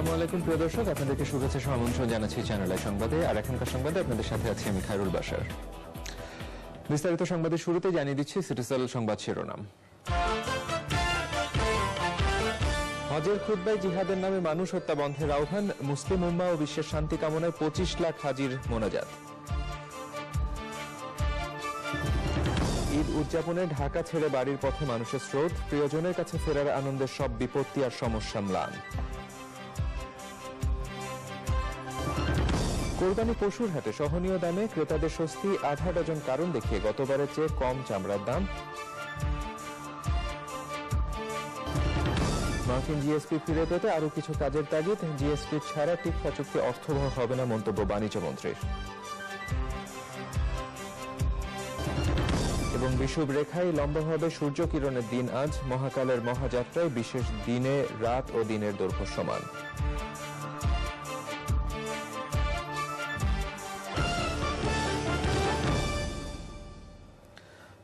আসসালামু আলাইকুম প্রিয় দর্শক, আপনাদেরকে শুভেচ্ছা আমন্ত্রণ জানাচ্ছি চ্যানেলের সংবাদে। আর এখনকার সংবাদে আপনাদের সাথে আছি আমি খায়রুল বাশার। বিস্তারিত সংবাদের শুরুতে জানিয়ে দিচ্ছি সিটিসেল সংবাদ শিরোনাম। হজের খুতবায় জিহাদের নামে মানুষ হত্যা বন্ধের আহ্বান, মুসলিম উম্মাহ ও বিশ্বের শান্তি কামনায় 25 লাখ হাজির মোনাজাত। ঈদ উদযাপনে ঢাকা ছেড়ে বাড়ির পথে মানুষের স্রোত, প্রিয়জনের কাছে ফেরার আনন্দের সব বিপত্তি আর সমস্যা ম্লান। কোরবানি পশুর হাটে সহনীয় দামে ক্রেতাদের স্বস্তি, আধা ডজন কারণ দেখিয়ে গতবারের চেয়ে কম চামড়ার দাম। মার্কিন জিএসপি ফিরে পেতে আরো কিছু কাজের তাগিদ, জিএসপি ছাড়া টিকফা চুক্তি অর্থবহ হবে না মন্তব্য বাণিজ্য মন্ত্রীর। এবং বিষুব রেখায় লম্বা হবে সূর্য কিরণের দিন আজ, মহাকালের মহাযাত্রায় বিশেষ দিনে রাত ও দিনের দৈর্ঘ্য সমান।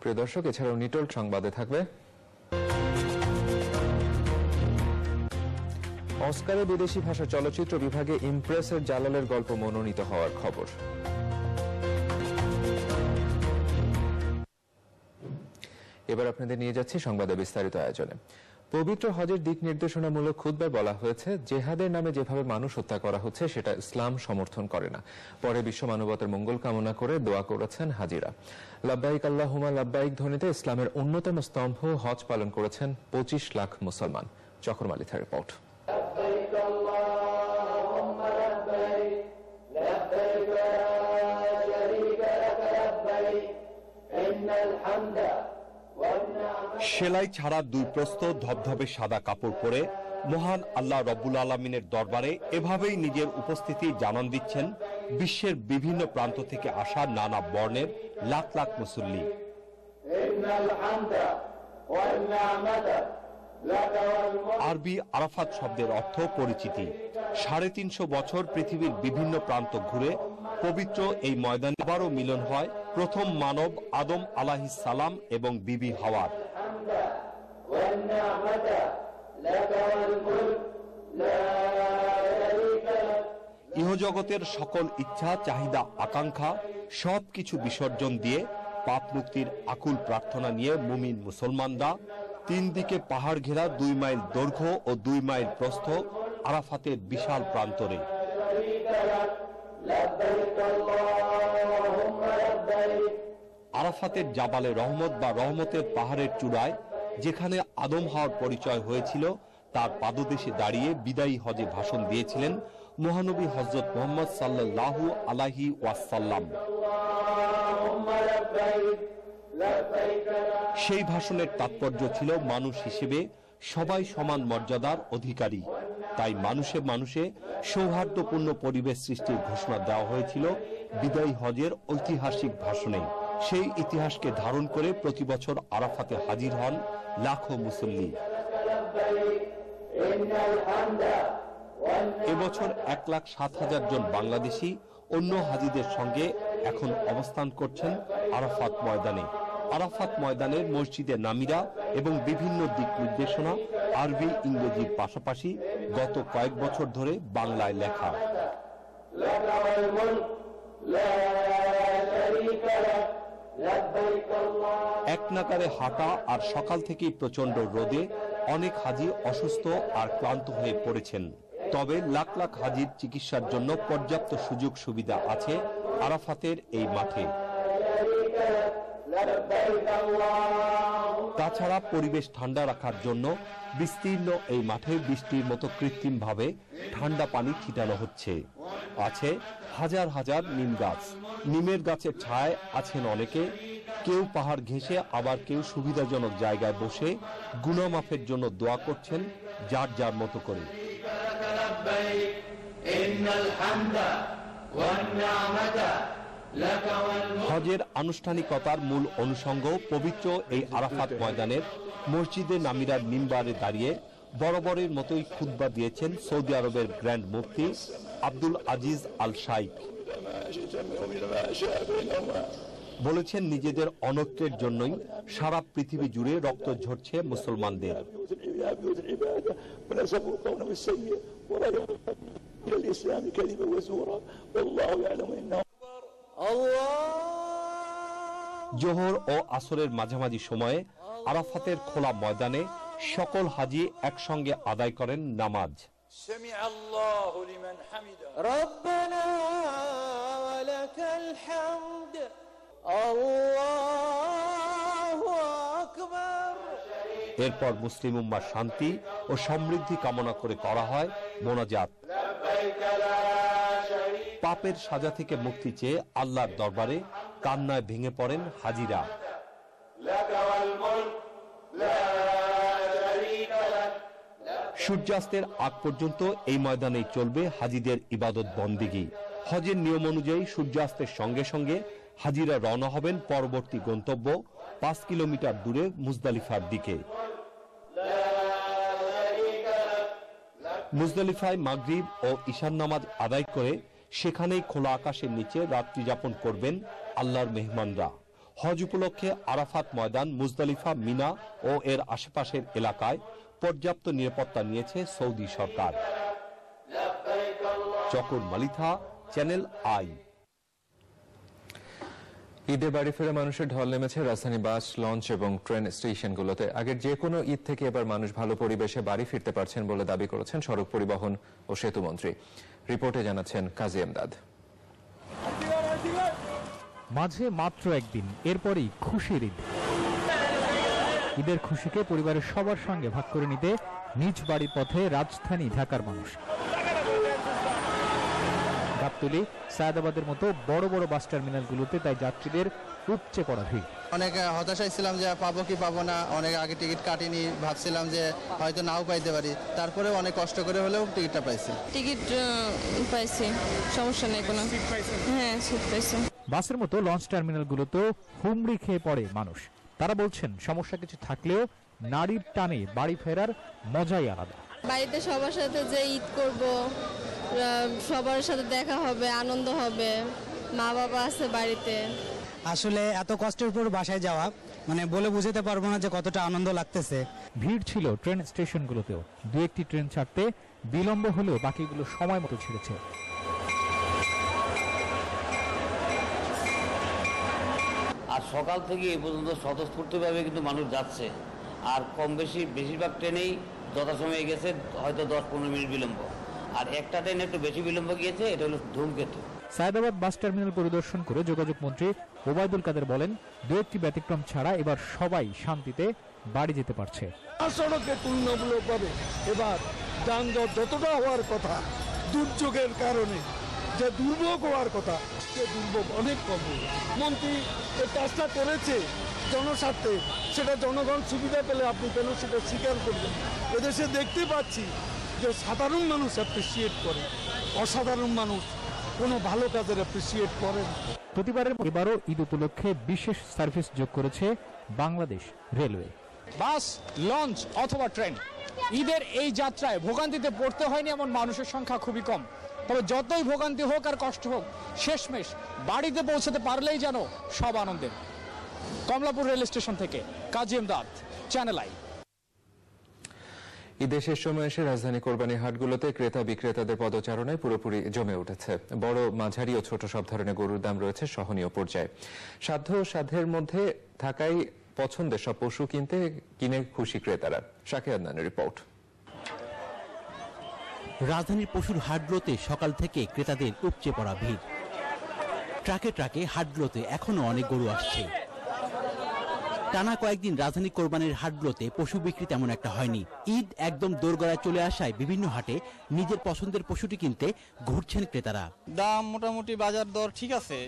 প্রিয় দর্শক, এছাড়াও নিটোল সংবাদে থাকবে অস্কারে বিদেশি ভাষা চলচ্চিত্র বিভাগে ইমপ্রেসের জালালের গল্প মনোনীত হওয়ার খবর। এবার আপনাদের নিয়ে যাচ্ছি সংবাদে বিস্তারিত আয়োজনে। পবিত্র হজের দিক নির্দেশনামূলক খুতবায় বলা হয়েছে, জেহাদের নামে যেভাবে মানুষ হত্যা করা হচ্ছে সেটা ইসলাম সমর্থন করে না। পরে বিশ্ব মানবতার মঙ্গল কামনা করে দোয়া করেছেন হাজিরা। লাব্বাইক আল্লাহুম্মা লাব্বাইক ধ্বনিতে ইসলামের অন্যতম স্তম্ভ হজ পালন করেছেন 25 লাখ মুসলমান। চকর মালিথার রিপোর্ট। সেলাই ছাড়া দুই প্রস্থ ধবধবে সাদা কাপড় পরে মহান আল্লাহ রব্বুল আলামিনের দরবারে এভাবেই নিজের উপস্থিতি জানান দিচ্ছেন বিশ্বের বিভিন্ন প্রান্ত থেকে আসা নানা বর্ণের লাখ লাখ মুসল্লি। আরবি আরাফাত শব্দের অর্থ পরিচিতি। 350 বছর পৃথিবীর বিভিন্ন প্রান্ত ঘুরে পবিত্র এই ময়দানে আবারও মিলন হয় প্রথম মানব আদম আলাইহিস সালাম এবং বিবি হাওয়ার। ইহজগতের সকল ইচ্ছা, চাহিদা, আকাঙ্ক্ষা সবকিছু বিসর্জন দিয়ে পাপ মুক্তির আকুল প্রার্থনা নিয়ে মুমিন মুসলমানরা 3 দিকে পাহাড় ঘেরা 2 মাইল দৈর্ঘ্য ও 2 মাইল প্রস্থ আরাফাতের বিশাল প্রান্তরে। আরাফাতের জাবালে রহমত বা রহমতের পাহাড়ের চূড়ায় যেখানে আদম হাওয়ার পরিচয় হয়েছিল, তার পাদদেশে দাঁড়িয়ে বিদায়ী হজে ভাষণ দিয়েছিলেন মহানবী হযরত মুহাম্মদ সাল্লাল্লাহু আলাইহি ওয়াসাল্লাম। সেই ভাষণের তাৎপর্য ছিল মানুষ হিসেবে সবাই সমান মর্যাদার অধিকারী। তাই মানুষে মানুষে সৌহার্দ্যপূর্ণ পরিবেশ সৃষ্টির ঘোষণা দেওয়া হয়েছিল বিদায়ী হজের ঐতিহাসিক ভাষণে। সেই ইতিহাসকে ধারণ করে প্রতি বছর আরাফাতে হাজির হন লাখো মুসল্লি। এবছর 1,07,000 জন বাংলাদেশি অন্য হাজিদের সঙ্গে এখন অবস্থান করছেন আরাফাত ময়দানে। আরাফাত ময়দানের মসজিদে নামিরা এবং বিভিন্ন দিক নির্দেশনা আরবি ইংরেজির পাশাপাশি গত কয়েক বছর ধরে বাংলায় লেখা। এক নাগারে হাঁটা আর সকাল থেকেই প্রচন্ড রোদে অনেক হাজি অসুস্থ আর ক্লান্ত হয়ে পড়েছেন। তবে লাখ লাখ হাজির চিকিৎসার জন্য পর্যাপ্ত সুযোগ সুবিধা আছে আরাফাতের এই মাঠে। তাছাড়া পরিবেশ ঠান্ডা রাখার জন্য বিস্তীর্ণ এই মাঠে বৃষ্টির মতো কৃত্রিমভাবে ঠান্ডা পানি ছিটানো হচ্ছে। আছে হাজার হাজার নিম গাছ। নিমের গাছের ছায়ায় আছেন অনেকে, কেউ পাহাড় ঘেঁষে, আবার কেউ সুবিধাজনক জায়গায় বসে গুনাহ-মাফের জন্য দোয়া করছেন যার যার মতো করে। হজের আনুষ্ঠানিকতার মূল অনুষঙ্গ পবিত্র এই আরাফাত ময়দানের মসজিদে নামিরার মিম্বারে দাঁড়িয়ে বরাবরের মতোই খুতবা দিয়েছেন সৌদি আরবের গ্র্যান্ড মুফতি আব্দুল আজিজ আল শাইখ। বলেছেন নিজেদের অনৈক্যের জন্যই সারা পৃথিবী জুড়ে রক্ত ঝরছে মুসলমানদের। জোহর ও আসরের মাঝামাঝি সময়ে আরাফাতের খোলা ময়দানে সকল হাজি একসঙ্গে আদায় করেন নামাজ। এরপর মুসলিম উম্মার শান্তি ও সমৃদ্ধি কামনা করে করা হয় মোনাজাত। পাপের সাজা থেকে মুক্তি চেয়ে আল্লাহর দরবারে কান্নায় ভেঙে পড়েন হাজিরা। সূর্যাস্তের আগ পর্যন্ত এই ময়দানেই চলবে হাজিদের ইবাদত বন্দেগী। হজের নিয়ম অনুযায়ী সূর্যাস্তের সঙ্গে সঙ্গে হাজিরা রওনা হবেন পরবর্তী গন্তব্য 5 কিলোমিটার দূরে মুজদালিফার দিকে। মুজদালিফায় মাগরিব ও ঈশার নামাজ আদায় করে সেখানেই খোলা আকাশের নিচে রাত্রি যাপন করবেন আল্লাহর মেহমানরা। হজ উপলক্ষে আরাফাত ময়দান, মুজদালিফা, মিনা ও এর আশেপাশের এলাকায় পর্যাপ্ত নিরাপত্তা নিয়েছে সৌদি সরকার। চকর মালিথা, চ্যানেল আই। ঈদে বাড়ি ফেরা মানুষের ঢল নেমেছে রাজধানী বাস, লঞ্চ এবং ট্রেন স্টেশনগুলোতে। আগের যে কোনো ঈদ থেকে এবার মানুষ ভালো পরিবেশে বাড়ি ফিরতে পারছেন বলে দাবি করেছেন সড়ক পরিবহন ও সেতু মন্ত্রী। রিপোর্টে জানাচ্ছেন কাজী এমদাদ। মাঝে মাত্র একদিন, এরপরই খুশির ঈদ। ঈদের খুশিকে পরিবারের সবার সঙ্গে ভাগ করে নিতে নিজ বাড়ির পথে রাজধানী ঢাকার মানুষ। গাবতলী, সায়েদাবাদের মতো বড় বড় বাস টার্মিনালগুলোতে তাই যাত্রীদের উপচে পড়া ভিড়। অনেক হতাশায় ছিলাম যে পাবো কি পাবো না, অনেক আগে টিকিট কাটিনি, ভাবছিলাম যে হয়তো নাও পাইতে পারি, তারপরে অনেক কষ্ট করে হলেও টিকিটটা পাইছি। টিকিট পাইছি, সমস্যা নেই কোনো। হ্যাঁ, সিট পাইছি। বাসের মতো লঞ্চ টার্মিনালগুলোতেও হুমড়ি খেয়ে পড়ে মানুষ। তারা বলছেন সমস্যা কিছু থাকলেও নারীর টানে বাড়ি ফেরার মজাই আলাদা। বাড়িতে সবার সাথে যে ঈদ করব, সবার সাথে দেখা হবে, আনন্দ হবে, মা বাবা আছে বাড়িতে। আসলে এত কষ্টের পর বাসায় যাওয়া, মানে বলে বুঝাতে পারবো না যে কতটা আনন্দ লাগতেছে। ভিড় ছিল ট্রেন স্টেশনগুলোতেও। দু একটি ট্রেন ছাড়তে বিলম্ব হলেও বাকিগুলো সময় মতো ছেড়েছে। আর সকাল থেকে এই পর্যন্ত স্বতঃস্ফূর্তভাবে কিন্তু মানুষ যাচ্ছে। আর কম বেশি বেশিরভাগ ট্রেনেই যথাসময়ে গেছে, হয়তো 10-15 মিনিট বিলম্ব। আর একটা ট্রেন একটু বেশি বিলম্ব গিয়েছে, এটা হলো ধূমকেতু। সায়েদাবাদ বাস টার্মিনাল পরিদর্শন করে যোগাযোগ মন্ত্রী ওবায়দুল কাদের বলেন, দু একটি ব্যতিক্রম ছাড়া এবার সবাই শান্তিতে বাড়ি যেতে পারছে। সড়কে তুলনামূলকভাবে এবার যানজট যতটা হওয়ার কথা, দুর্যোগের কারণে যে দুর্ভোগ হওয়ার কথা, সে দুর্ভোগ অনেক কম। মন্ত্রী এই কাজটা করেছে জনস্বার্থে, সেটা জনগণ সুবিধা পেলে আপনি কেন সেটা স্বীকার করবেন? এদেশে দেখতে পাচ্ছি যে সাধারণ মানুষ অ্যাপ্রিসিয়েট করে, অসাধারণ মানুষ কোনো ভালো কাজের অ্যাপ্রিসিয়েট করেন। প্রতিবারের এবারও ঈদ উপলক্ষে বিশেষ সার্ভিস যোগ করেছে বাংলাদেশ রেলওয়ে। বাস, লঞ্চ অথবা ট্রেন, ঈদের এই যাত্রায় ভোগান্তিতে পড়তে হয়নি এমন মানুষের সংখ্যা খুবই কম। তবে যতই ভোগান্তি হোক আর কষ্ট হোক, শেষমেশ বাড়িতে পৌঁছতে পারলেই যেন সব আনন্দের। কমলাপুর রেল স্টেশন থেকে কাজী এমদাদ, চ্যানেল আই। ঈদের শেষ সময় এসে রাজধানী কোরবানি হাটগুলোতে ক্রেতা বিক্রেতাদের পদচারণায় পুরোপুরি জমে উঠেছে। বড়, মাঝারি ও ছোট সব ধরনের গরুর দাম রয়েছে সহনীয় পর্যায়ে। সাধ্য ও সাধ্যের মধ্যে থাকাই পছন্দের সব পশু কিনে খুশি ক্রেতারা। শাকির আদনানের রিপোর্ট। রাজধানীর পশুর হাটগুলোতে সকাল থেকে ক্রেতাদের উপচে পড়া ভিড়। ট্রাকে ট্রাকে হাটগুলোতে এখনো অনেক গরু আসছে। টানা কয়েকদিন রাজধানী কোরবানির হাটগুলোতে পশু বিক্রি তেমন একটা হয়নি। ঈদ একদম দোরগোড়ায় চলে আসায় বিভিন্ন হাটে নিজের পছন্দের পশুটি কিনতে ঘুরছেন ক্রেতারা। দাম মোটামুটি বাজার দর ঠিক আছে,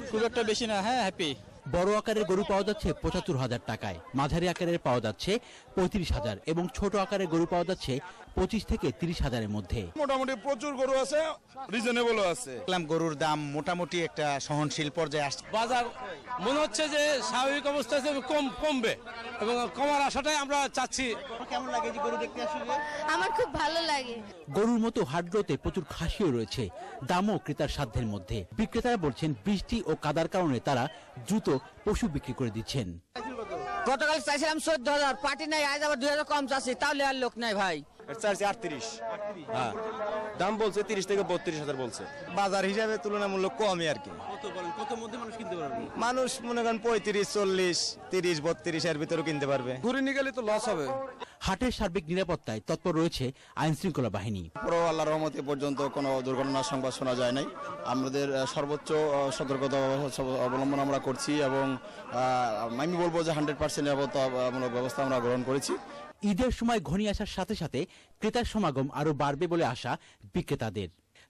খুব একটা বেশি না। হ্যাঁ, হ্যাপি। বড় আকারের গরু পাওয়া যাচ্ছে 75,000 টাকায়, মাঝারি আকারের পাওয়া যাচ্ছে 35,000 এবং ছোট আকারের গরু পাওয়া যাচ্ছে 25 থেকে 30,000-এর মধ্যে। মোটামুটি প্রচুর গরু আছে, রিজনেবলও আছে। গরুর দাম মোটামুটি একটা সহনশীল পর্যায়ে আসছে। বাজার মনে হচ্ছে যে স্বাভাবিক অবস্থায় কমবে এবং কমার আশাটাই আমরা চাচ্ছি। কেমন লাগে যে গরু দেখতে আসলে? আমার খুব ভালো লাগে। গরুর মতো হাটগুলোতে প্রচুর খাসিও রয়েছে, দামও ক্রেতার সাধ্যের মধ্যে। বিক্রেতারা বলছেন বৃষ্টি ও কাদার কারণে তারা দ্রুত পশু বিক্রি করে দিচ্ছেন। গতকাল চাইছিলাম 14,000, পার্টি নাই, আজ আবার 2,000 কম চাচ্ছি, তাহলে আর লোক নাই ভাই। চাইছি 38, হ্যাঁ দাম বলছে 30 থেকে 32,000 বলছে। বাজার হিসাবে তুলনামূলক কমই আর কি। কত মধ্যে মানুষ কিনতে পারবে? মানুষ মনে করেন 35, 40, 30, 32 এর ভিতরে কিনতে পারবে। ঘুরে নিয়ে গেলে তো লস হবে। হাটের সার্বিক নিরাপত্তায় তৎপর রয়েছে আইন শৃঙ্খলা বাহিনী। পুরো আল্লাহর রহমতে পর্যন্ত কোনো দুর্ঘটনার সংবাদ শোনা যায় নাই। আমাদের সর্বোচ্চ সতর্কতা অবলম্বন আমরা করছি এবং আমি বলবো যে 100% নিরাপত্তামূলক ব্যবস্থা আমরা গ্রহণ করেছি। ঈদের সময় ঘনিয়ে আসার সাথে সাথে ক্রেতার সমাগম আরো বাড়বে বলে আশা বিক্রেতাদের।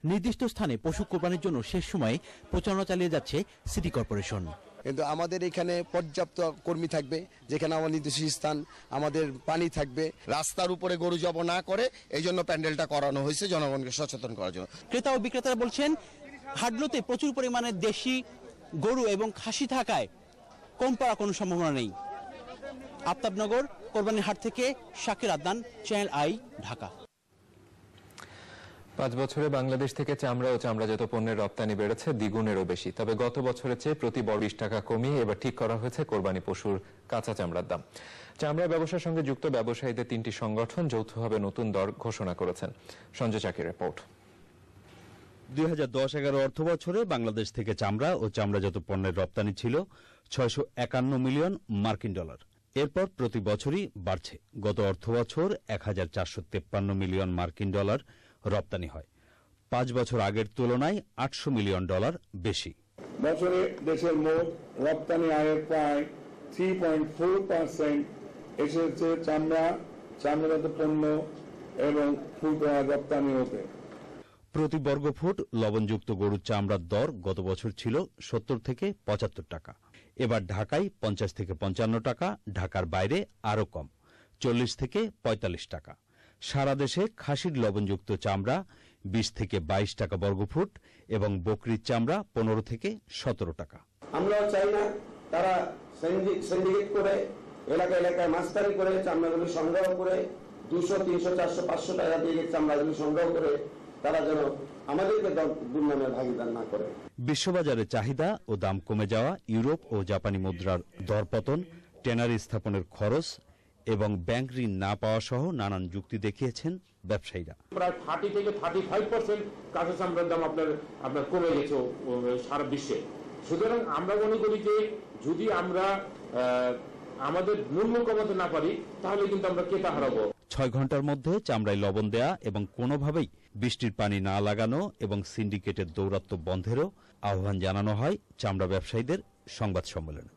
নির্দিষ্ট স্থানে পশু কোরবানির জন্য শেষ সময়ে প্রচারণা চালিয়ে যাচ্ছে সিটি কর্পোরেশন। কিন্তু আমাদের এখানে পর্যাপ্ত কর্মী থাকবে, যেখানে আমার নির্দিষ্ট স্থান, আমাদের পানি থাকবে। রাস্তার উপরে গরু জব না করে এই জন্য প্যান্ডেলটা করানো হয়েছে, জনগণকে সচেতন করার জন্য। ক্রেতা ও বিক্রেতারা বলছেন হাটগুলোতে প্রচুর পরিমাণে দেশি গরু এবং খাসি থাকায় কম পড়ার কোনো সম্ভাবনা নেই। আফতাবনগর কোরবানির হাট থেকে শাকির আদনান, চ্যানেল আই, ঢাকা। 5 বছরে বাংলাদেশ থেকে চামড়া ও চামড়াজাত পণ্যের রপ্তানি বেড়েছে দ্বিগুণেরও বেশি। তবে গত বছরের চেয়ে প্রতি বড় 20 টাকা কমিয়ে এবার ঠিক করা হয়েছে কোরবানি পশুর কাঁচা চামড়ার দাম। চামড়া ব্যবসার সঙ্গে যুক্ত ব্যবসায়ীদের 3টি সংগঠন যৌথভাবে নতুন দর ঘোষণা করেছেন। সঞ্জয় চাকির রিপোর্ট। 2010-11 অর্থ বছরে বাংলাদেশ থেকে চামড়া ও চামড়াজাত পণ্যের রপ্তানি ছিল $651 মিলিয়ন মার্কিন ডলার। এরপর প্রতি বছরই বাড়ছে। গত অর্থ বছর 1453 মিলিয়ন মার্কিন ডলার রপ্তানি হয়, 5 বছর আগের তুলনায় $800 মিলিয়ন বেশি। বছরে দেশের মোট রপ্তানি আয়ের প্রায় 3.4% এসেছে চামড়া, চামড়াজাত পণ্য এবং ফুটওয়্যার রপ্তানি হতে। প্রতি বর্গফুট লবণযুক্ত গরুর চামড়ার দর গত বছর ছিল 70 থেকে 75 টাকা। এবার ঢাকায় 50 থেকে 55 টাকা, ঢাকার বাইরে আরও কম, 40 থেকে 45 টাকা। সারা দেশে খাসির লবণযুক্ত চামড়া 20 থেকে 22 টাকা বর্গফুট এবং বকরির চামড়া 15 থেকে 17 টাকা। আমরা চাই না তারা সিন্ডিকেট করে এলাকায় মাস্টারি করে চামড়াগুলি সংগ্রহ করে 200, 300, 400, 500 টাকা দিয়ে চামড়াগুলি সংগ্রহ করে তারা যেন আমাদেরকে দুর্নামের ভাগিদার না করে। বিশ্ববাজারে চাহিদা ও দাম কমে যাওয়া, ইউরোপ ও জাপানি মুদ্রার দরপতন, ট্যানারি স্থাপনের খরচ এবং ব্যাংক ঋণ না পাওয়া সহ নানান যুক্তি দেখিয়েছেন ব্যবসায়ীরা। প্রায় 30 থেকে 35% কাঁচা চামড়ার দাম আপনার কমে গেছে সারা বিশ্বে। সুতরাং আমরা মনে করি যে যদি আমরা আমাদের মূল্য কমাতে না পারি তাহলে কিন্তু আমরা ক্রেতা হারাবো। 6 ঘন্টার মধ্যে চামড়ায় লবণ দেয়া এবং কোনোভাবেই বৃষ্টির পানি না লাগানো এবং সিন্ডিকেটের দৌরাত্ম্য বন্ধেরও আহ্বান জানানো হয় চামড়া ব্যবসায়ীদের সংবাদ সম্মেলনে।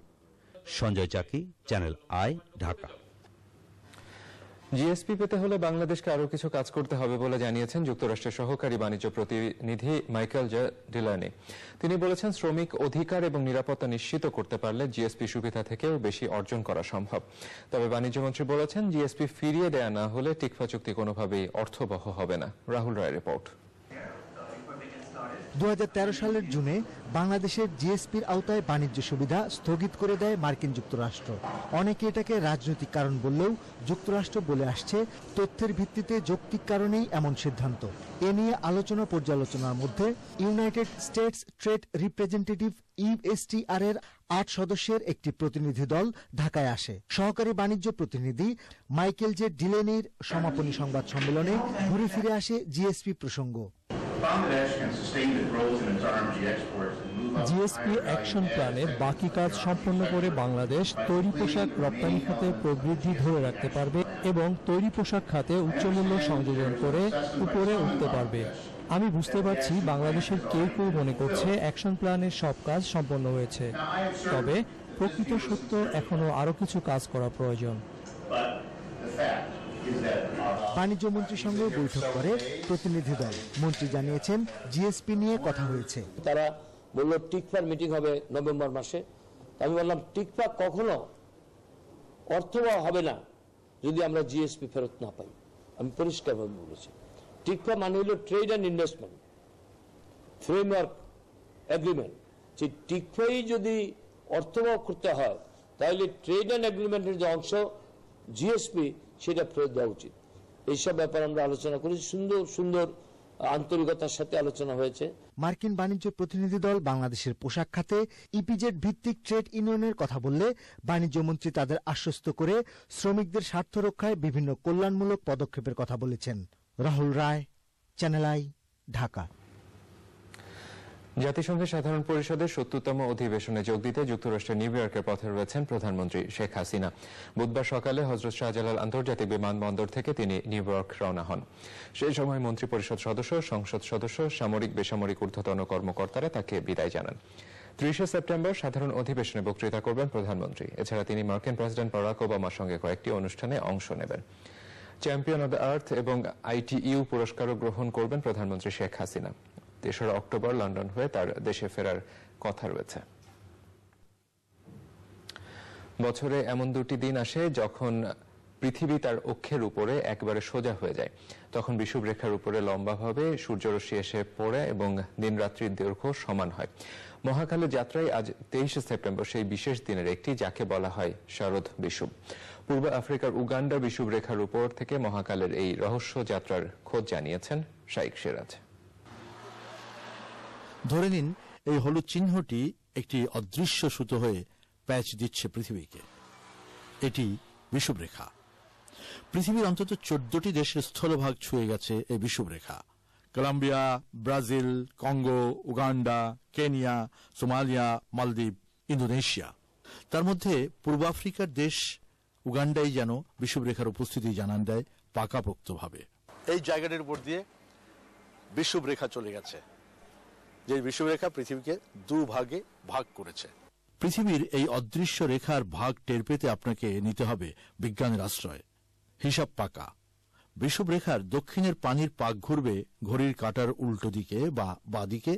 সঞ্জয় চাকি, চ্যানেল আই, ঢাকা। জিএসপি পেতে হলে বাংলাদেশকে আরও কিছু কাজ করতে হবে বলে জানিয়েছেন যুক্তরাষ্ট্রের সহকারী বাণিজ্য প্রতিনিধি মাইকেল জে ডিলানি। তিনি বলেছেন, শ্রমিক অধিকার এবং নিরাপত্তা নিশ্চিত করতে পারলে জিএসপি সুবিধা থেকেও বেশি অর্জন করা সম্ভব। তবে বাণিজ্যমন্ত্রী বলেছেন, জিএসপি ফিরিয়ে দেয়া না হলে টিকফা চুক্তি কোনোভাবেই অর্থবহ হবে না। রাহুল রায়ের রিপোর্ট। 2013 সালের জুনে বাংলাদেশের জিএসপির আওতায় বাণিজ্য সুবিধা স্থগিত করে দেয় মার্কিন যুক্তরাষ্ট্র। অনেকে এটাকে রাজনৈতিক কারণ বললেও যুক্তরাষ্ট্র বলে আসছে তথ্যের ভিত্তিতে যৌক্তিক কারণেই এমন সিদ্ধান্ত। এ নিয়ে আলোচনা পর্যালোচনার মধ্যে United states trade representative USTR এর 8 সদস্যের একটি প্রতিনিধি দল ঢাকায় আসে। সহকারী বাণিজ্য প্রতিনিধি মাইকেল জে ডিলেনির সমাপনী সংবাদ সম্মেলনে ঘুরে ফিরে আসে জিএসপি প্রসঙ্গ। জিএসপি অ্যাকশন প্ল্যানের বাকি কাজ সম্পন্ন করে বাংলাদেশ তৈরি পোশাক রপ্তানি খাতে প্রবৃদ্ধি ধরে রাখতে পারবে এবং তৈরি পোশাক খাতে উচ্চমূল্য সংযোজন করে উপরে উঠতে পারবে। আমি বুঝতে পারছি বাংলাদেশের কেউ মনে করছে অ্যাকশন প্ল্যানের সব কাজ সম্পন্ন হয়েছে, তবে প্রকৃত সত্য এখনো আরো কিছু কাজ করা প্রয়োজন। বাণিজ্য মন্ত্রীর সঙ্গে বৈঠক করে প্রতিনিধি দল। মন্ত্রী জানিয়েছেন, জিএসপি নিয়ে কথা হয়েছে। তারা বললো টিকফার মিটিং হবে নভেম্বর মাসে। আমি বললাম টিকফা কখনো অর্থবহ হবে না যদি আমরা জিএসপি ফেরত না পাই। আমি পরিষ্কারভাবে বলেছি, টিকফা মানে হলো trade and investment framework agreement. সেই টিকফাই যদি অর্থবহ করতে হয় তাহলে ট্রেড অ্যান্ড এগ্রিমেন্টের যে অংশ জিএসপি সেটা ফেরত দেওয়া উচিত। এইসব ব্যাপারে আমরা আলোচনা করেছি, সুন্দর সুন্দর আন্তরিকতার সাথে আলোচনা হয়েছে। মার্কিন বাণিজ্য প্রতিনিধি দল বাংলাদেশের পোশাক খাতে ইপিজেড ভিত্তিক ট্রেড ইউনিয়নের কথা বললে বাণিজ্য মন্ত্রী তাদের আশ্বস্ত করে শ্রমিকদের স্বার্থ রক্ষায় বিভিন্ন কল্যাণমূলক পদক্ষেপের কথা বলেছেন। রাহুল রায়, চ্যানেল আই, ঢাকা। জাতিসংঘের সাধারণ পরিষদের ৭০তম অধিবেশনে যোগ দিতে যুক্তরাষ্ট্রের নিউ ইয়র্কের পথে রয়েছেন প্রধানমন্ত্রী শেখ হাসিনা। বুধবার সকালে হযরত শাহজালাল আন্তর্জাতিক বিমানবন্দর থেকে তিনি নিউ ইয়র্ক রওনা হন। সেই সময় মন্ত্রিপরিষদ সদস্য, সংসদ সদস্য, সামরিক বেসামরিক ঊর্ধ্বতন কর্মকর্তারা তাকে বিদায় জানান। ৩০ সেপ্টেম্বর সাধারণ অধিবেশনে বক্তৃতা করবেন প্রধানমন্ত্রী। এছাড়া তিনি মার্কিন প্রেসিডেন্ট বারাক ওবামার সঙ্গে কয়েকটি অনুষ্ঠানে অংশ নেবেন। চ্যাম্পিয়ন অব দ্য আর্থ এবং ITU পুরস্কারও গ্রহণ করবেন প্রধানমন্ত্রী শেখ হাসিনা। ৩রা অক্টোবর লন্ডন হয়ে তার দেশে ফেরার কথা রয়েছে। বছরে এমন দুটি দিন আসে যখন পৃথিবী তার অক্ষের উপরে একবারে সোজা হয়ে যায়। তখন বিষুবরেখার উপরে লম্বাভাবে সূর্যরশ্মি এসে পড়ে এবং দিনরাত্রির দৈর্ঘ্য সমান হয়। মহাকালের যাত্রায় আজ ২৩ সেপ্টেম্বর সেই বিশেষ দিনের একটি, যাকে বলা হয় শারদ বিষুব। পূর্ব আফ্রিকার উগান্ডা বিষুবরেখার উপর থেকে মহাকালের এই রহস্য যাত্রার খোঁজ জানিয়েছেন শাইখ সিরাজ। ধরে নিন এই হলুদ চিহ্নটি একটি অদৃশ্য সুতো হয়ে প্যাচ দিচ্ছে পৃথিবীকে। এটি বিষুবরেখা। পৃথিবীর অন্তত ১৪টি দেশের স্থলভাগ ছুঁয়ে গেছে এই বিষুবরেখা। Colombia, Brazil, Congo, Uganda, Kenya, Somalia, মালদ্বীপ, ইন্দোনেশিয়া। তার মধ্যে পূর্ব আফ্রিকার দেশ উগান্ডাই যেন বিষুবরেখার উপস্থিতি জানান দেয় পাকাপোক্তভাবে। এই জায়গাটির উপর দিয়ে বিষুবরেখা চলে গেছে, যে বিষুবরেখা পৃথিবীকে দুভাগে ভাগ করেছে। পৃথিবীর এই অদৃশ্য রেখার ভাগ টের পেতে আপনাকে নিতে হবে বিজ্ঞানের আশ্রয়। হিসাব পাকা। বিষুবরেখার দক্ষিণের পানির পাক ঘুরবে ঘড়ির কাঁটার উল্টো দিকে বা বাদিকে,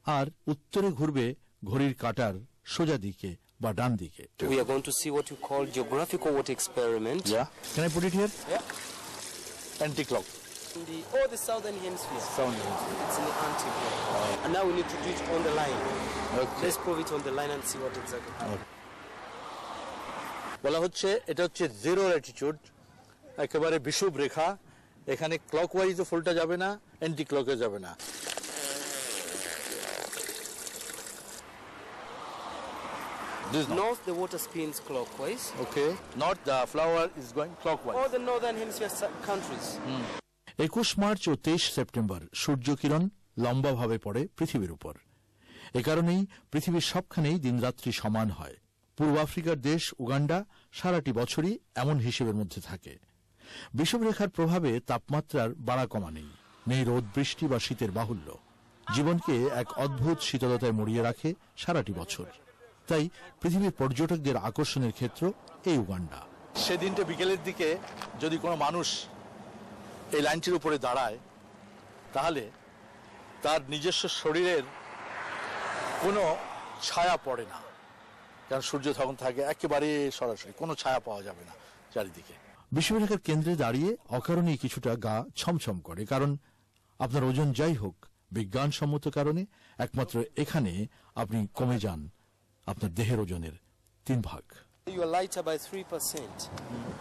আর উত্তরে ঘুরবে ঘড়ির কাঁটার সোজা দিকে বা ডান দিকে। We are going to see what you call geographical water experiment. Yeah. Can I put it here? Yeah. Anti-clock. The southern hemisphere. Southern hemisphere. It's in the anti-clock. And now we need to do it on the line. Okay. Let's prove it on the line and see what exactly happens. বলা হচ্ছে এটা হচ্ছে zero Latitude, একেবারে বিষুব রেখা। এখানে ক্লকওয়াইজও ফুলটা যাবে না, anti ক্লকে যাবে না। North, the water spins clockwise. Okay. North, the flower is going clockwise. All the northern hemisphere countries. ২১ March ও ২৩ সেপ্টেম্বর সূর্যকিরণ লম্বাভাবে পড়ে পৃথিবীর উপর। এ কারণেই পৃথিবীর সবখানেই দিনরাত্রি সমান হয়। পূর্ব আফ্রিকার দেশ উগান্ডা সারাটি বছরই এমন হিসেবের মধ্যে থাকে। বিষুবরেখার প্রভাবে তাপমাত্রার বাড়া কমা নেই, নেই রোদ বৃষ্টি বা শীতের বাহুল্য। জীবনকে এক অদ্ভুত শীতলতায় মরিয়ে রাখে সারাটি বছর। তাই পৃথিবীর পর্যটকদের আকর্ষণের ক্ষেত্র এই উগান্ডা। সেদিনটা বিকেলের দিকে যদি কোনো মানুষ এই লাইনটির উপরে দাঁড়ায়, তাহলে তার নিজস্ব শরীরের কোনো ছায়া পড়ে না, কারণ সূর্য তখন থাকে একেবারে সরাসরি, কোনো ছায়া পাওয়া যাবে না চারিদিকে। বিষুবরেখার কেন্দ্রে দাঁড়িয়ে অকারণেই কিছুটা গা ছমছম করে, কারণ আপনার ওজন যাই হোক, বিজ্ঞানসম্মত কারণে একমাত্র এখানে আপনি কমে যান আপনার দেহের ওজনের 3 ভাগ। You are lighter by 3%.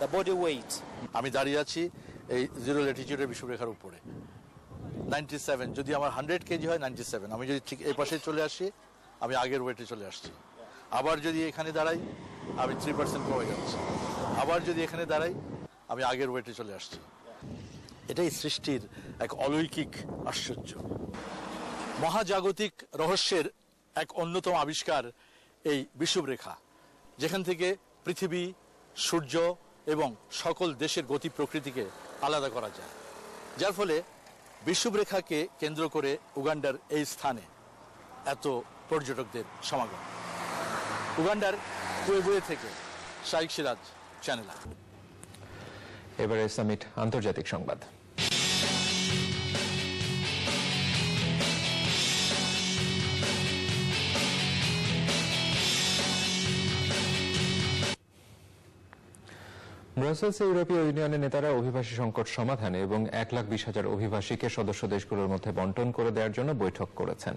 The body weight. আমি দাঁড়িয়ে আছি এই জিরো ল্যাটিটিউডের বিষুবরেখার উপরে। 97, যদি আমার 100 কেজি হয় 97, আমি যদি ঠিক এই পাশে চলে আসি আমি আগের ওয়েটে চলে আসছি। আবার যদি এখানে দাঁড়াই আমি 3% কমে যাচ্ছি। আবার যদি এখানে দাঁড়াই আমি আগের ওয়েটে চলে আসছি। এটাই সৃষ্টির এক অলৌকিক আশ্চর্য। মহাজাগতিক রহস্যের এক অন্যতম আবিষ্কার এই বিষুবরেখা, যেখান থেকে পৃথিবী, সূর্য এবং সকল দেশের গতি প্রকৃতিকে আলাদা করা যায়, যার ফলে বিষুবরেখাকে কেন্দ্র করে উগান্ডার এই স্থানে এত পর্যটকদের সমাগম। উগান্ডার কুয়েবুয়ে থেকে শাইখ সিরাজ, চ্যানেল আই। এবারে সামিট আন্তর্জাতিক সংবাদ। ব্রাসেলসে ইউরোপীয় ইউনিয়নের নেতারা অভিবাসী সংকট সমাধানে এবং 1,20,000 অভিবাসীকে সদস্য দেশগুলোর মধ্যে বন্টন করে দেওয়ার জন্য বৈঠক করেছেন।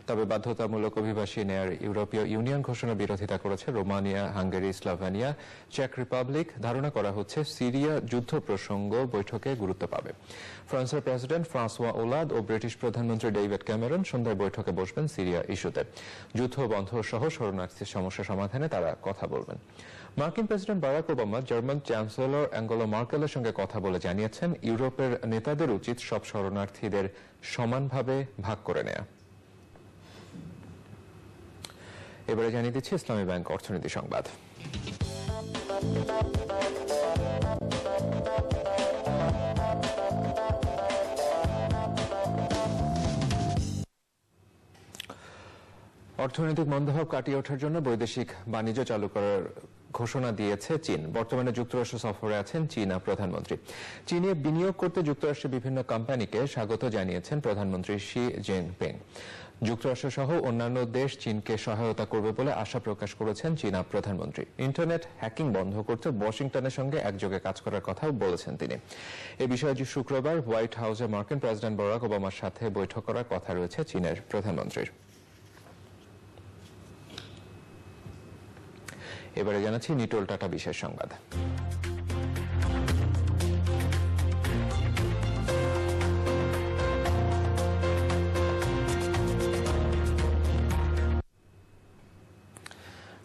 তবে বাধ্যতামূলক অভিবাসী নেয়ার ইউরোপীয় ইউনিয়ন ঘোষণা বিরোধিতা করেছে রোমানিয়া, হাঙ্গেরি, স্লোভেনিয়া, চেক রিপাবলিক। ধারণা করা হচ্ছে সিরিয়া যুদ্ধ প্রসঙ্গ বৈঠকে গুরুত্ব পাবে। ফ্রান্সের প্রেসিডেন্ট ফ্রান্সোয়া ওলাদ ও ব্রিটিশ প্রধানমন্ত্রী ডেভিড ক্যামেরন সন্ধ্যায় বৈঠকে বসবেন সিরিয়া ইস্যুতে। যুদ্ধ বন্ধ সহ শরণার্থীর সমস্যা সমাধানে তারা কথা বলবেন। মার্কিন president Barack Obama German chancellor Angela মার্কেলের সঙ্গে কথা বলে জানিয়েছেন, ইউরোপের নেতাদের উচিত সব শরণার্থীদের সমানভাবে ভাগ করে নেয়া। এবারে জানিয়ে দিচ্ছি ইসলামী ব্যাংক অর্থনীতি সংবাদ। অর্থনৈতিক মন্দাভাব কাটিয়ে ওঠার জন্য বৈদেশিক বাণিজ্য চালু করার ঘোষণা দিয়েছে চীন। বর্তমানে যুক্তরাষ্ট্র সফরে আছেন চীনা প্রধানমন্ত্রী। চীনে বিনিয়োগ করতে যুক্তরাষ্ট্রের বিভিন্ন কোম্পানিকে স্বাগত জানিয়েছেন প্রধানমন্ত্রী শি জিনপিং। যুক্তরাষ্ট্র সহ অন্যান্য দেশ চীনকে সহায়তা করবে বলে আশা প্রকাশ করেছেন চীনা প্রধানমন্ত্রী। ইন্টারনেট হ্যাকিং বন্ধ করতে ওয়াশিংটনের সঙ্গে একযোগে কাজ করার কথাও বলেছেন তিনি। এ বিষয়ে শুক্রবার হোয়াইট হাউসে মার্কিন প্রেসিডেন্ট বারাক ওবামার সাথে বৈঠক করার কথা রয়েছে চীনের প্রধানমন্ত্রীর। এবারে জানাচ্ছি নিটোল টাটা বিশেষ সংবাদ।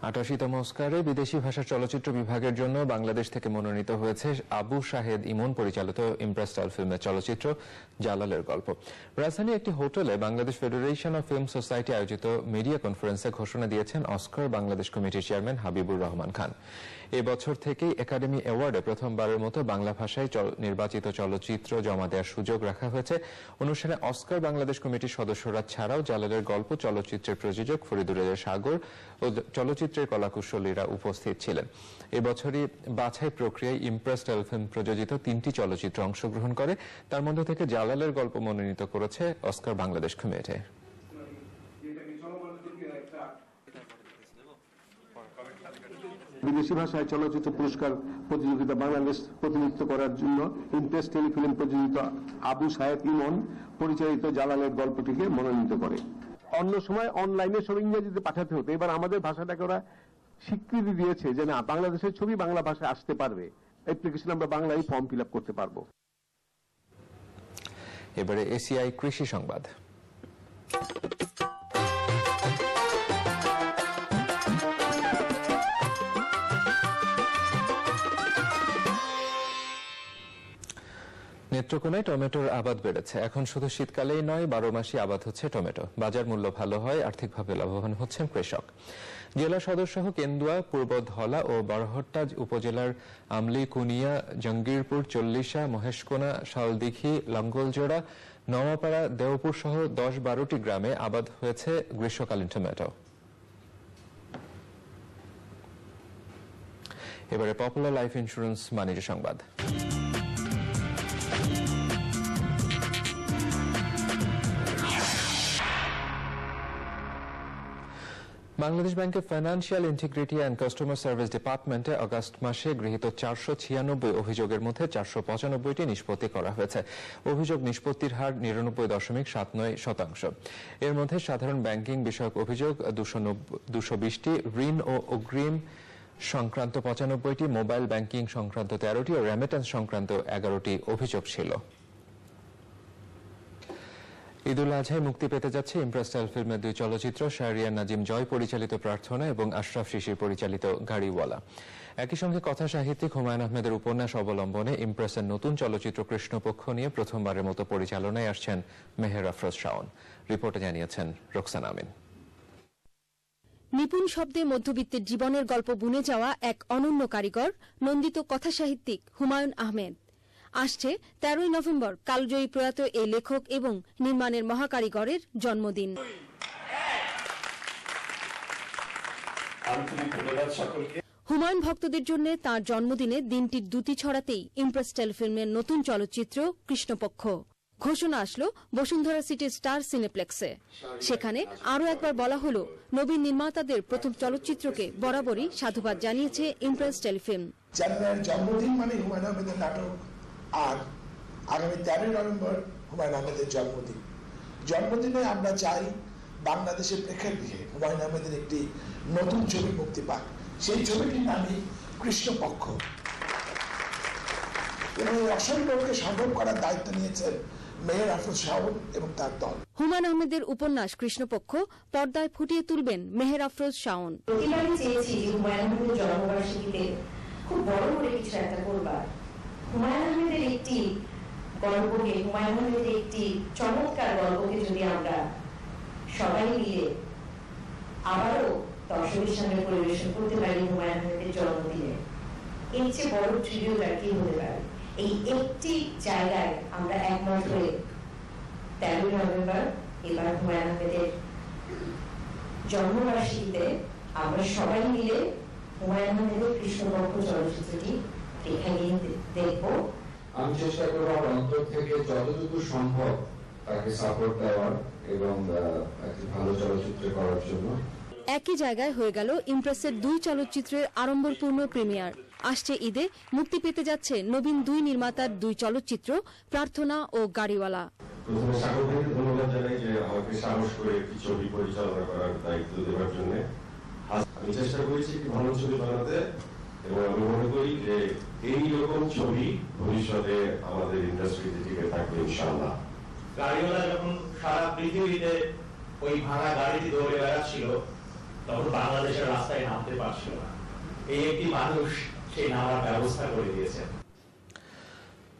'৮৮তম অস্কারে বিদেশি ভাষার চলচ্চিত্র বিভাগের জন্য বাংলাদেশ থেকে মনোনীত হয়েছে আবু শাহেদ ইমন পরিচালিত ইমপ্রেস স্টাইল ফিল্মের চলচ্চিত্র জালালের গল্প। রাজধানীর একটি হোটেলে Bangladesh federation of film society আয়োজিত মিডিয়া কনফারেন্সে ঘোষণা দিয়েছেন অস্কার বাংলাদেশ কমিটির চেয়ারম্যান হাবিবুর রহমান খান। এবছর থেকেই একাডেমি অ্যাওয়ার্ডে প্রথমবারের মতো বাংলা ভাষায় নির্বাচিত চলচ্চিত্র জমা দেওয়ার সুযোগ রাখা হয়েছে। অনুষ্ঠানে অস্কার বাংলাদেশ কমিটির সদস্যরা ছাড়াও জালালের গল্প চলচ্চিত্রের প্রযোজক ফরিদুর রেজা সাগর ও চলচ্চিত্রের কলাকুশলীরা উপস্থিত ছিলেন। এবছরই বাছাই প্রক্রিয়ায় ইমপ্রেস টেলিফিল্ম প্রযোজিত 3টি চলচ্চিত্র অংশগ্রহণ করে। তার মধ্যে থেকে জালালের গল্প মনোনীত করেছে অস্কার বাংলাদেশ কমিটি। বিদেশি ভাষায় চলচ্চিত্র পুরস্কার প্রতিযোগিতা বাংলাদেশ প্রতিনিধিত্ব করার জন্য ইমপ্রেস টেলিফিল্ম প্রযোজিত আবু শাহেদ ইমন পরিচালিত জালালের গল্পটিকে মনোনীত করে। অন্য সময় অনলাইনে সব ইংরেজিতে পাঠাতে হতো, এবার আমাদের ভাষাটাকে ওরা স্বীকৃতি দিয়েছে যে না, বাংলাদেশের ছবি বাংলা ভাষায় আসতে পারবে, অ্যাপ্লিকেশন আমরা বাংলায় ফর্ম ফিল আপ করতে পারবো। এবারে এসিআই কৃষি সংবাদ। নেত্রকোনায় টমেটোর আবাদ বেড়েছে। এখন শুধু শীতকালেই নয়, 12 মাসই আবাদ হচ্ছে টমেটো। বাজার মূল্য ভালো হয়, আর্থিকভাবে লাভবান হচ্ছেন কৃষক। জেলা সদর সহ কেন্দুয়া, পূর্ব ধলা ও বারহট্টা উপজেলার আমলি, কুনিয়া, জঙ্গিরপুর, চল্লিশা, মহেশকোনা, শালদিঘি, লঙ্গলজোড়া, নওয়াপাড়া, দেওপুর সহ 10-12টি গ্রামে আবাদ হয়েছে গ্রীষ্মকালীন টমেটো। এবারে পপুলার লাইফ ইন্স্যুরেন্স বাণিজ্য সংবাদ। বাংলাদেশ ব্যাংকের financial integrity and customer service ডিপার্টমেন্টে আগস্ট মাসে গৃহীত 496 অভিযোগের মধ্যে 495টি নিষ্পত্তি করা হয়েছে। অভিযোগ নিষ্পত্তির হার 99.79%। এর মধ্যে সাধারণ ব্যাংকিং বিষয়ক অভিযোগ 220টি, ঋণ ও অগ্রিম সংক্রান্ত 95টি, মোবাইল ব্যাংকিং সংক্রান্ত 13টি ও রেমিটেন্স সংক্রান্ত 11টি অভিযোগ ছিল। ঈদুল আজহায় মুক্তি পেতে যাচ্ছে ইমপ্রেস স্টাইল ফিল্মের 2 চলচ্চিত্র, শাহরিয়ার নাজিম জয় পরিচালিত প্রার্থনা এবং আশরাফ শিশির পরিচালিত গাড়িওয়ালা। একই সঙ্গে কথা সাহিত্যিক হুমায়ুন আহমেদের উপন্যাস অবলম্বনে ইমপ্রেসের নতুন চলচ্চিত্র কৃষ্ণপক্ষ নিয়ে প্রথমবারের মতো পরিচালনায় আসছেন মেহের আফরোজ শাওন। রিপোর্টে জানিয়েছেন রোকসানা আমিন। নিপুণ শব্দে মধ্যবিত্তের জীবনের গল্প বুনে যাওয়া এক অনন্য কারিগর, নন্দিত কথা সাহিত্যিক হুমায়ুন আহমেদ। আসছে 13ই নভেম্বর কালজয়ী প্রয়াত এই লেখক এবং নির্মাণের মহাকারিগরের জন্মদিন। হুমায়ুন ভক্তদের জন্য তাঁর জন্মদিনে দিনটির দ্যুতি ছড়াতেই ইমপ্রেস টেলিফিল্মের নতুন চলচ্চিত্র কৃষ্ণপক্ষ ঘোষণা আসলো বসুন্ধরা সিটি স্টার সিনেপ্লেক্সে। সেখানে আরও একবার বলা হলো, নবীন নির্মাতাদের প্রথম চলচ্চিত্রকে বরাবরই সাধুবাদ জানিয়েছে ইমপ্রেস টেলিফিল্ম। জানালার জন্মদিন মানে হুমায়ুন আহমেদের নাটক, আর আগামী 13 নভেম্বর হুমায়ুন আহমেদের জন্মদিন। জন্মদিনে আমরা চাই বাংলাদেশের প্রেক্ষাগৃহে হুমায়ুন আহমেদের একটি নতুন ছবি মুক্তি পাক। সেই ছবিটির নামই কৃষ্ণপক্ষ। এবং এই অসম্ভবকে সম্ভব করার দায়িত্ব নিয়েছেন মেহের আফরোজ শাওন এবং তার দল। হুমায়ুন আহমেদের উপন্যাস কৃষ্ণপক্ষ পর্দায় ফুটিয়ে তুলবেন মেহের আফরোজ শাওন। প্রতিবারই চেয়েছি যে হুমায়ুন আহমেদের জন্মবার্ষিকীতে খুব বড় করে কিছু একটা করবার। হুমায়ুন আহমেদের একটি গল্পকে, হুমায়ুন আহমেদের একটি চমৎকার গল্পকে যদি আমরা সবাই মিলে আবারও দর্শকের সামনে পরিবেশন করতে পারি হুমায়ুন আহমেদের জন্মদিনে, এর চেয়ে বড় ট্রিবিউট আর কি হতে পারে। এই একটি জায়গায় আমরা একমত হয়ে 13 নভেম্বর এবার হুমায়ুন আহমেদের জন্মবার্ষিকীতে আমরা সবাই মিলে হুমায়ুন আহমেদের কৃষ্ণপক্ষ চলচ্চিত্রটি এখানে দেখব। আমি চেষ্টা করবো আমার অন্তর থেকে যতটুকু সম্ভব তাকে সাপোর্ট দেওয়ার এবং একটি ভালো চলচ্চিত্র করার জন্য। একই জায়গায় হয়ে গেল ইমপ্রেসের 2 চলচ্চিত্রের আড়ম্বরপূর্ণ প্রিমিয়ার। আসছে ঈদে মুক্তি পেতে যাচ্ছে নবীন 2 নির্মাতার 2 চলচ্চিত্র, প্রার্থনা ও গাড়িওয়ালা। প্রথমে সাগরকে ধন্যবাদ জানাই যে আমাকে সাহস করে একটি ছবি পরিচালনা করার দায়িত্ব দেওয়ার জন্য। আমি চেষ্টা করেছি একটি ভালো ছবি বানাতে এবং আমি মনে করি যে এই রকম ছবি ভবিষ্যতে আমাদের ইন্ডাস্ট্রিতে টিকে থাকবে ইনশাআল্লাহ। গাড়িওয়ালা যখন সারা পৃথিবীতে ওই ভাড়া গাড়িটি দৌড়ে বেড়াচ্ছিল তখন বাংলাদেশের রাস্তায় নামতে পারছিল না, এই একটি মানুষ সেই নামার ব্যবস্থা করে দিয়েছেন।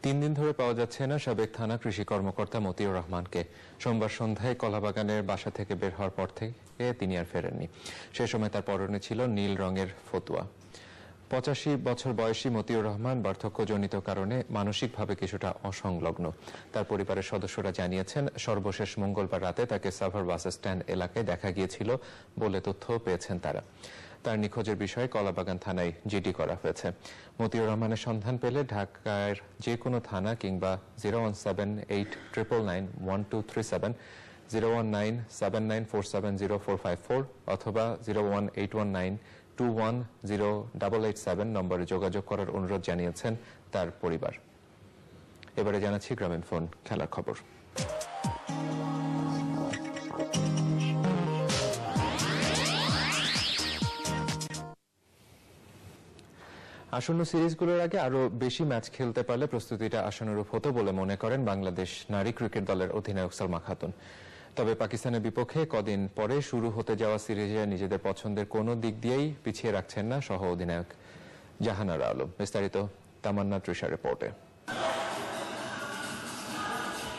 3 দিন ধরে পাওয়া যাচ্ছে না সাবেক থানা কৃষি কর্মকর্তা মতিউর রহমানকে। সোমবার সন্ধ্যায় কলাবাগানের বাসা থেকে বের হওয়ার পর থেকে তিনি আর ফেরেননি। সে সময় তার পরনে ছিল নীল রঙের ফতুয়া। 85 বছর বয়সী মতিউর রহমান বার্ধক্যজনিত কারণে মানসিকভাবে কিছুটা অসংলগ্ন। তার পরিবারের সদস্যরা জানিয়েছেন সর্বশেষ মঙ্গলবার রাতে তাকে সাভার বাস স্ট্যান্ড এলাকায় দেখা গিয়েছিল বলে তথ্য পেয়েছেন তারা। তার নিখোঁজের বিষয়ে কলাবাগান থানায় জিডি করা হয়েছে। মতিউর রহমানের সন্ধান পেলে ঢাকার যে কোনো থানা কিংবা 01789991237, 01979470454 অথবা 01819210887 নম্বরে যোগাযোগ করার অনুরোধ জানিয়েছেন তার পরিবার। এবারে জানাচ্ছি গ্রামীণ ফোন খেলার খবর। আসন্ন সিরিজগুলোর আগে আরো বেশি ম্যাচ খেলতে পারলে প্রস্তুতিটা আশানুরূপ হতো বলে মনে করেন বাংলাদেশ নারী ক্রিকেট দলের অধিনায়ক সালমা খাতুন। তবে পাকিস্তানের বিপক্ষে কদিন পরে শুরু হতে যাওয়া সিরিজে নিজেদের পছন্দের কোনো দিক দিয়েই পিছিয়ে রাখছেন না সহ অধিনায়ক জাহানারা আলম। বিস্তারিত তামান্না তৃষা রিপোর্টে।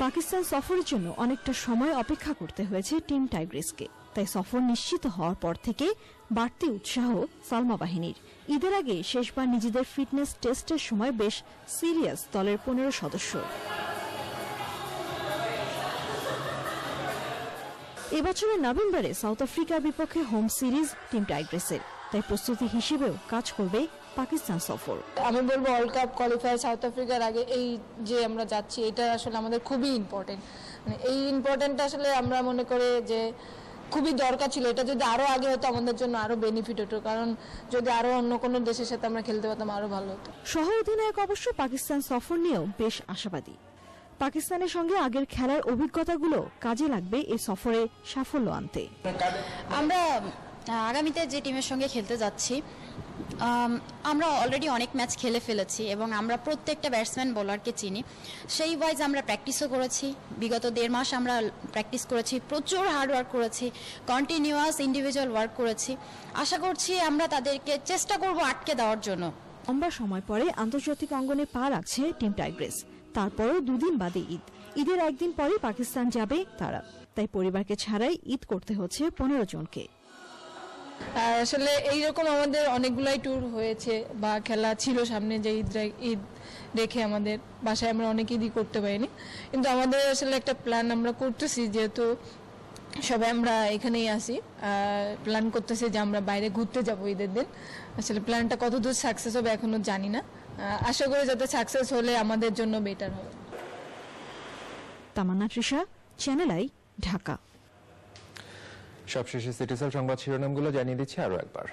পাকিস্তান সফরের জন্য অনেকটা সময় অপেক্ষা করতে হয়েছে টিম টাইগ্রিসকে। তাই সফর নিশ্চিত হওয়ার পর থেকে বাড়তি উৎসাহ সালমা বাহিনীর। ঈদের আগে শেষবার নিজেদের ফিটনেস টেস্টের সময় বেশ সিরিয়াস দলের 15 সদস্য। এবছরের নভেম্বরে সাউথ আফ্রিকার বিপক্ষে হোম সিরিজ টিম টাইগ্রিসের, তাই প্রস্তুতি হিসেবেও কাজ করবে পাকিস্তান সফর। আমি বলবো ওয়ার্ল্ড কাপ কোয়ালিফায়ার সাউথ আফ্রিকার আগে এই যে আমরা যাচ্ছি এটা আসলে আমাদের খুবই ইম্পর্টেন্ট। মানে এই ইম্পর্টেন্টটা আসলে আমরা মনে করি যে খুবই দরকার ছিল। এটা যদি আরো আগে হতো আমাদের জন্য আরো বেনিফিট হতো, কারণ যদি আরো অন্য কোনো দেশের সাথে আমরা খেলতে পারতাম আরো ভালো হতো। সহ অধিনায়ক অবশ্য পাকিস্তান সফর নিয়েও বেশ আশাবাদী। পাকিস্তানের সঙ্গে আগের খেলার অভিজ্ঞতাগুলো কাজে লাগবে এই সফরে সাফল্য আনতে। আমরা আগামীতে যে টিমের সঙ্গে খেলতে যাচ্ছি আমরা অলরেডি অনেক ম্যাচ খেলে ফেলেছি এবং আমরা প্রত্যেকটা ব্যাটসম্যান বোলারকে চিনি। সেই ওয়াইজ আমরা প্র্যাকটিসও করেছি। বিগত 1.5 মাস আমরা প্র্যাকটিস করেছি, প্রচুর হার্ড ওয়ার্ক করেছি, কন্টিনিউয়াস ইন্ডিভিজুয়াল ওয়ার্ক করেছি। আশা করছি আমরা তাদেরকে চেষ্টা করব আটকে দেওয়ার জন্য। লম্বা সময় পরে আন্তর্জাতিক অঙ্গনে পা রাখছে টিম টাইগ্রিস। তারপরও 2 দিন বাদে ঈদের একদিন পরে পাকিস্তান যাবে তারা। তাই পরিবারকে ছাড়াই ঈদ করতে হচ্ছে 15 জনকে। আসলে এইরকম আমাদের অনেকগুলাই ট্যুর হয়েছে বা খেলা ছিল সামনে, যে ঈদ রেখে আমাদের বাসায় আমরা অনেক ঈদই করতে পারিনি। কিন্তু আমাদের আসলে একটা প্ল্যান আমরা করতেছি, যেহেতু সবাই আমরা এখানেই আসি, প্ল্যান করতেছি যে আমরা বাইরে ঘুরতে যাব ঈদের দিন। আসলে প্ল্যানটা কতদূর সাকসেস হবে এখনো জানি না। আশা করি যাতে সাকসেস হলে আমাদের জন্য বেটার হবে। তামান্না তৃষা, চ্যানেল আই, ঢাকা। সবশেষে সিটিসেল সংবাদ শিরোনামগুলো জানিয়ে দিচ্ছি আরো একবার।